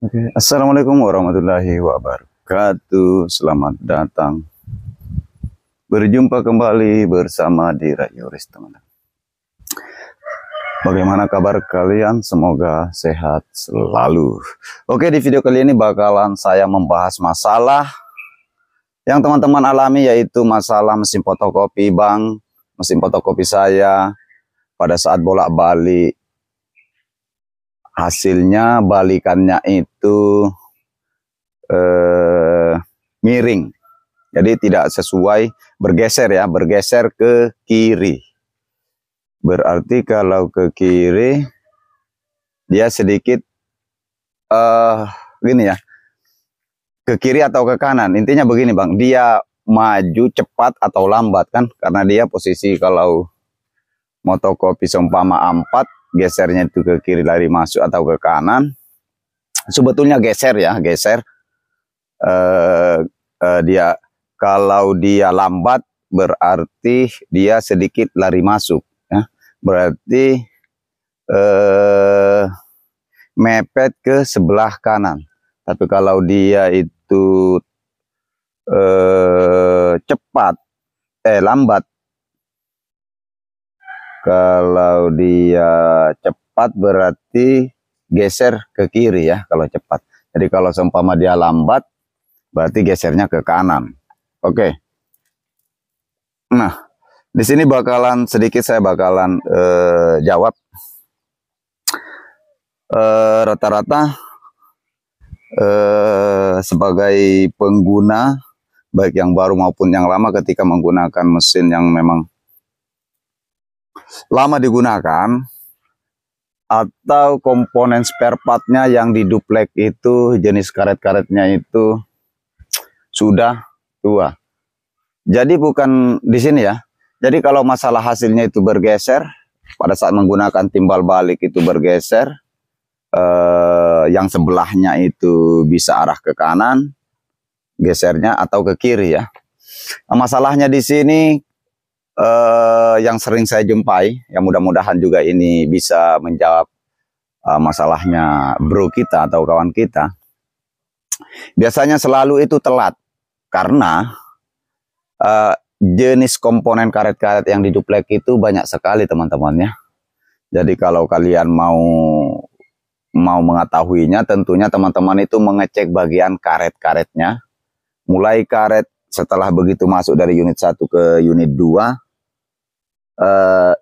Oke. Assalamualaikum warahmatullahi wabarakatuh. Selamat datang. Berjumpa kembali bersama Dira Yoris, teman-teman. Bagaimana kabar kalian? Semoga sehat selalu. Oke, di video kali ini bakalan saya membahas masalah yang teman-teman alami, yaitu masalah mesin fotokopi bang. Mesin fotokopi saya pada saat bolak-balik, hasilnya balikannya itu miring, jadi tidak sesuai, bergeser ke kiri. Berarti kalau ke kiri dia sedikit gini ya, ke kiri atau ke kanan. Intinya begini bang, dia maju cepat atau lambat kan, karena dia posisi kalau fotokopi seumpama A4, gesernya itu ke kiri lari masuk atau ke kanan. Sebetulnya geser ya, geser. Dia kalau dia lambat berarti dia sedikit lari masuk ya. Berarti mepet ke sebelah kanan. Tapi kalau dia itu lambat, kalau dia cepat berarti geser ke kiri ya kalau cepat. Jadi kalau seumpama dia lambat berarti gesernya ke kanan. Oke. Nah, di sini saya bakalan jawab rata-rata sebagai pengguna baik yang baru maupun yang lama, ketika menggunakan mesin yang memang lama digunakan atau komponen spare partnya yang diduplek itu jenis karet-karetnya itu sudah tua. Jadi bukan di sini ya. Jadi kalau masalah hasilnya itu bergeser pada saat menggunakan timbal balik itu bergeser, yang sebelahnya itu bisa arah ke kanan gesernya atau ke kiri ya. Nah, masalahnya di sini yang sering saya jumpai, yang mudah-mudahan juga ini bisa menjawab masalahnya bro kita atau kawan kita. Biasanya selalu itu telat karena jenis komponen karet-karet yang diduplek itu banyak sekali teman-teman ya. Jadi kalau kalian mau mengetahuinya, tentunya teman-teman itu mengecek bagian karet-karetnya. Mulai karet setelah begitu masuk dari unit 1 ke unit 2,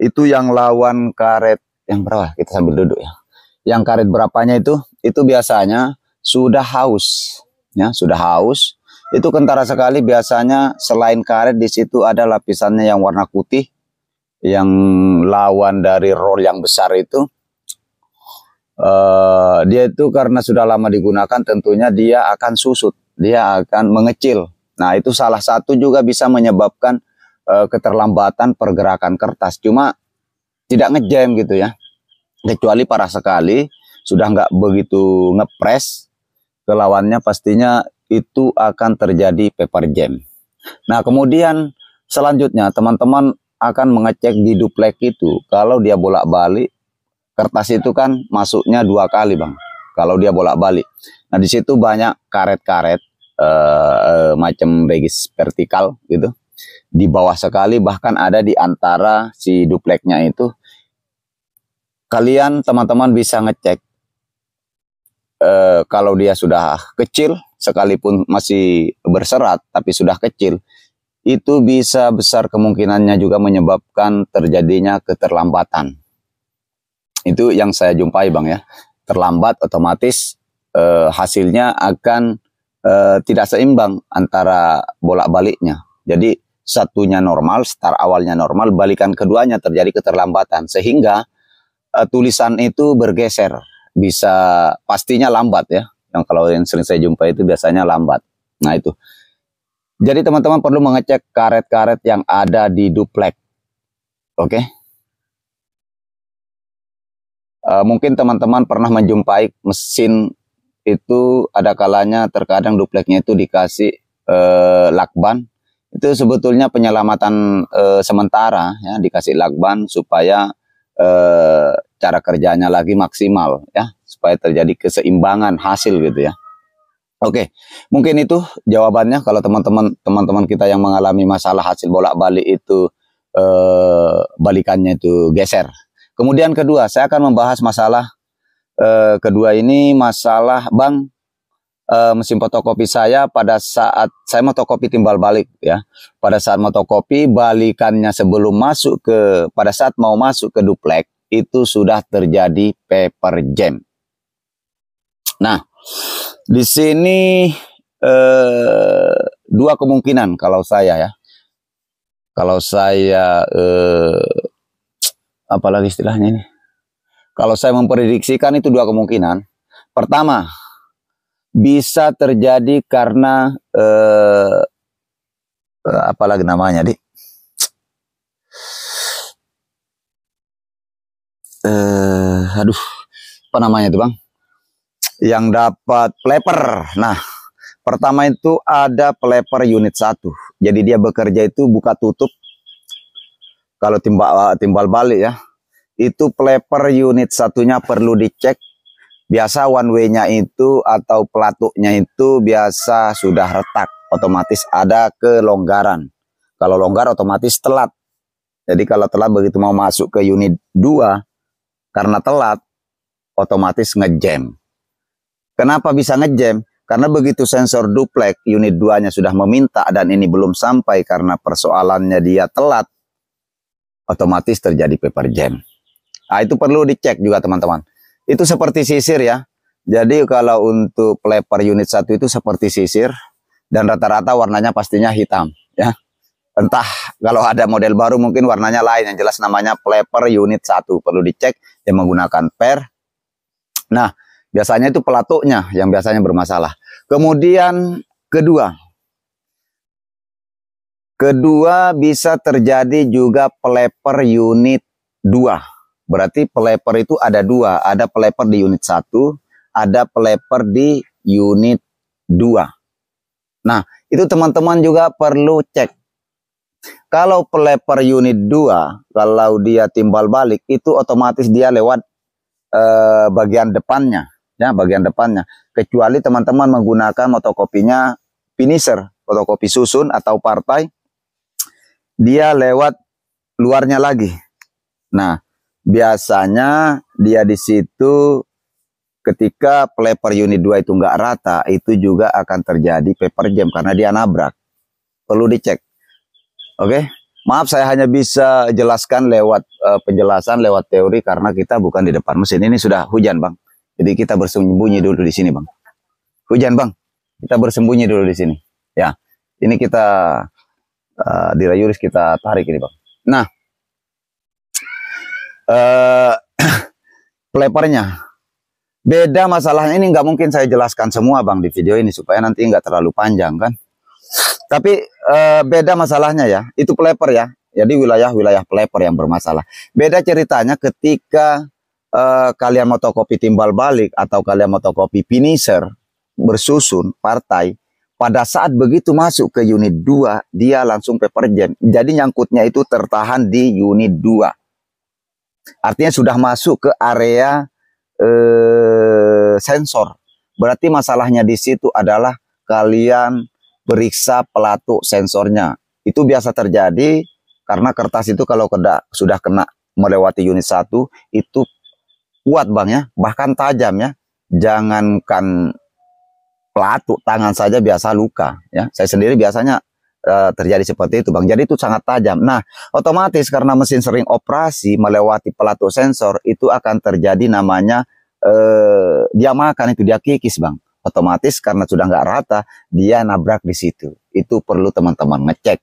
itu yang lawan karet yang berapa? Kita sambil duduk ya. Yang karet berapanya itu biasanya sudah haus ya, sudah haus. Itu kentara sekali biasanya. Selain karet, di situ ada lapisannya yang warna putih, yang lawan dari roll yang besar itu. Dia itu karena sudah lama digunakan, tentunya dia akan susut, dia akan mengecil. Nah, itu salah satu juga bisa menyebabkan keterlambatan pergerakan kertas. Cuma tidak ngejam gitu ya, kecuali parah sekali sudah nggak begitu ngepres ke lawannya, pastinya itu akan terjadi paper jam. Nah, kemudian selanjutnya teman-teman akan mengecek di duplek itu. Kalau dia bolak-balik, kertas itu kan masuknya 2 kali bang, kalau dia bolak-balik. Nah, di situ banyak karet-karet macam regis vertikal gitu, di bawah sekali, bahkan ada di antara si dupleknya itu. Kalian teman-teman bisa ngecek kalau dia sudah kecil, sekalipun masih berserat tapi sudah kecil, itu bisa besar kemungkinannya juga menyebabkan terjadinya keterlambatan. Itu yang saya jumpai bang ya. Terlambat otomatis hasilnya akan tidak seimbang antara bolak-baliknya. Jadi satunya normal, start awalnya normal, balikan keduanya terjadi keterlambatan, sehingga tulisan itu bergeser. Bisa pastinya lambat ya. Yang kalau yang sering saya jumpai itu biasanya lambat. Nah itu. Jadi teman-teman perlu mengecek karet-karet yang ada di duplek. Oke. Mungkin teman-teman pernah menjumpai mesin itu ada kalanya terkadang dupleknya itu dikasih lakban. Itu sebetulnya penyelamatan sementara ya, dikasih lakban supaya cara kerjanya lagi maksimal ya, supaya terjadi keseimbangan hasil gitu ya. Oke, mungkin itu jawabannya kalau teman-teman kita yang mengalami masalah hasil bolak-balik itu balikannya itu geser. Kemudian kedua, saya akan membahas masalah kedua ini masalah Bang, mesin fotokopi saya pada saat saya fotokopi timbal balik ya. Pada saat fotokopi balikannya sebelum masuk pada saat mau masuk ke duplek itu sudah terjadi paper jam. Nah, di sini dua kemungkinan kalau saya ya. Kalau saya apalagi istilahnya ini. Kalau saya memprediksikan itu dua kemungkinan. Pertama, bisa terjadi karena apalagi namanya, Dik? Aduh, apa namanya itu, Bang? Yang dapat flaper. Nah, pertama itu ada flaper unit 1. Jadi dia bekerja itu buka tutup. Kalau timbal balik ya. Itu flaper unit 1-nya perlu dicek. Biasa one way-nya itu atau pelatuknya itu biasa sudah retak. Otomatis ada kelonggaran. Kalau longgar otomatis telat. Jadi kalau telat begitu mau masuk ke unit 2. Karena telat otomatis ngejam. Kenapa bisa ngejam? Karena begitu sensor duplek unit 2-nya sudah meminta dan ini belum sampai karena persoalannya dia telat, otomatis terjadi paper jam. Nah, itu perlu dicek juga teman-teman. Itu seperti sisir ya. Jadi kalau untuk flaper unit 1 itu seperti sisir dan rata-rata warnanya pastinya hitam ya. Entah kalau ada model baru mungkin warnanya lain, yang jelas namanya flaper unit 1 perlu dicek yang menggunakan per. Nah, biasanya itu pelatuknya yang biasanya bermasalah. Kemudian kedua bisa terjadi juga flaper unit 2. Berarti flaper itu ada dua, ada flaper di unit 1, ada flaper di unit 2. Nah, itu teman-teman juga perlu cek. Kalau flaper unit 2, kalau dia timbal balik itu otomatis dia lewat bagian depannya. Ya, bagian depannya. Kecuali teman-teman menggunakan fotokopinya finisher, fotokopi susun atau partai, dia lewat luarnya lagi. Nah, biasanya dia di situ ketika flaper unit 2 itu nggak rata, itu juga akan terjadi paper jam karena dia nabrak. Perlu dicek. Oke, maaf saya hanya bisa jelaskan lewat penjelasan lewat teori karena kita bukan di depan mesin. Ini sudah hujan, Bang. Jadi kita bersembunyi dulu di sini, Bang. Hujan, Bang. Kita bersembunyi dulu di sini. Ya, ini kita di Rayuris kita tarik ini, Bang. Nah, flapernya beda masalahnya ini nggak mungkin saya jelaskan semua, Bang, di video ini supaya nanti nggak terlalu panjang kan. Tapi beda masalahnya ya. Itu flaper ya. Jadi wilayah-wilayah flaper yang bermasalah. Beda ceritanya ketika kalian fotokopi timbal balik atau kalian fotokopi finisher bersusun partai, pada saat begitu masuk ke unit 2 dia langsung paper jam. Jadi nyangkutnya itu tertahan di unit 2. Artinya sudah masuk ke area sensor. Berarti masalahnya di situ adalah kalian periksa pelatuk sensornya. Itu biasa terjadi karena kertas itu kalau sudah kena melewati unit 1 itu kuat, Bang ya, bahkan tajam ya. Jangankan pelatuk, tangan saja biasa luka ya. Saya sendiri biasanya terjadi seperti itu, Bang. Jadi itu sangat tajam. Nah, otomatis karena mesin sering operasi melewati pelatuk sensor itu akan terjadi namanya dia makan itu, dia kikis, Bang. Otomatis karena sudah nggak rata dia nabrak di situ. Itu perlu teman-teman ngecek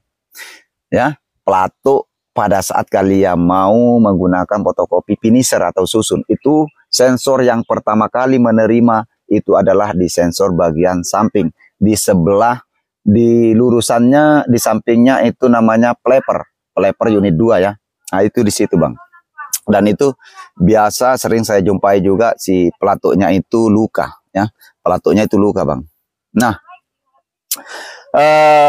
ya pelatuk. Pada saat kalian mau menggunakan fotokopi finisher atau susun, itu sensor yang pertama kali menerima itu adalah di sensor bagian samping. Di sebelah, di lurusannya, di sampingnya itu namanya flaper unit 2 ya. Nah itu di situ, Bang. Dan itu biasa sering saya jumpai juga si pelatuknya itu luka ya. Pelatuknya itu luka, Bang. Nah,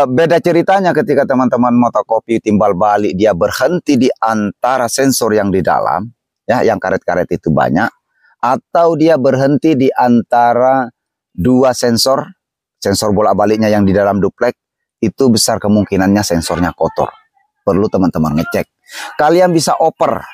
beda ceritanya ketika teman-teman fotokopi timbal balik dia berhenti di antara sensor yang di dalam ya, yang karet-karet itu banyak, atau dia berhenti di antara dua sensor bolak-baliknya yang di dalam duplek, itu besar kemungkinannya sensornya kotor. Perlu teman-teman ngecek. Kalian bisa oper.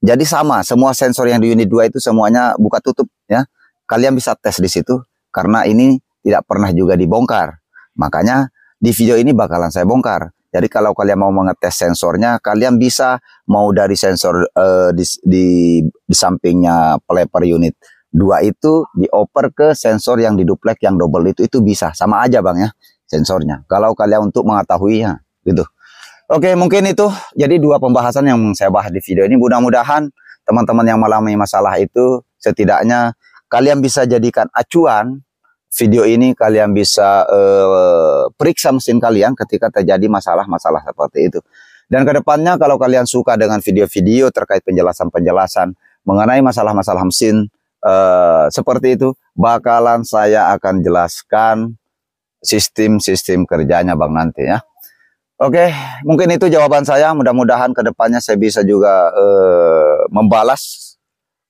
Jadi sama, semua sensor yang di unit 2 itu semuanya buka tutup ya. Kalian bisa tes di situ karena ini tidak pernah juga dibongkar. Makanya di video ini bakalan saya bongkar. Jadi kalau kalian mau mengetes sensornya, kalian bisa mau dari sensor di sampingnya pelipper unit 2 itu dioper ke sensor yang di duplek yang double itu bisa. Sama aja Bang ya sensornya. Kalau kalian untuk mengetahuinya gitu. Oke, mungkin itu jadi dua pembahasan yang saya bahas di video ini. Mudah-mudahan teman-teman yang mengalami masalah itu setidaknya kalian bisa jadikan acuan video ini, kalian bisa periksa mesin kalian ketika terjadi masalah-masalah seperti itu. Dan kedepannya kalau kalian suka dengan video-video terkait penjelasan-penjelasan mengenai masalah-masalah mesin seperti itu, bakalan saya akan jelaskan sistem-sistem kerjanya Bang nanti ya. Oke, mungkin itu jawaban saya. Mudah-mudahan kedepannya saya bisa juga membalas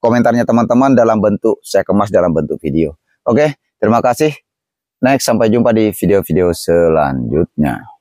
komentarnya teman-teman dalam bentuk, saya kemas dalam bentuk video. Oke, terima kasih. Next, sampai jumpa di video-video selanjutnya.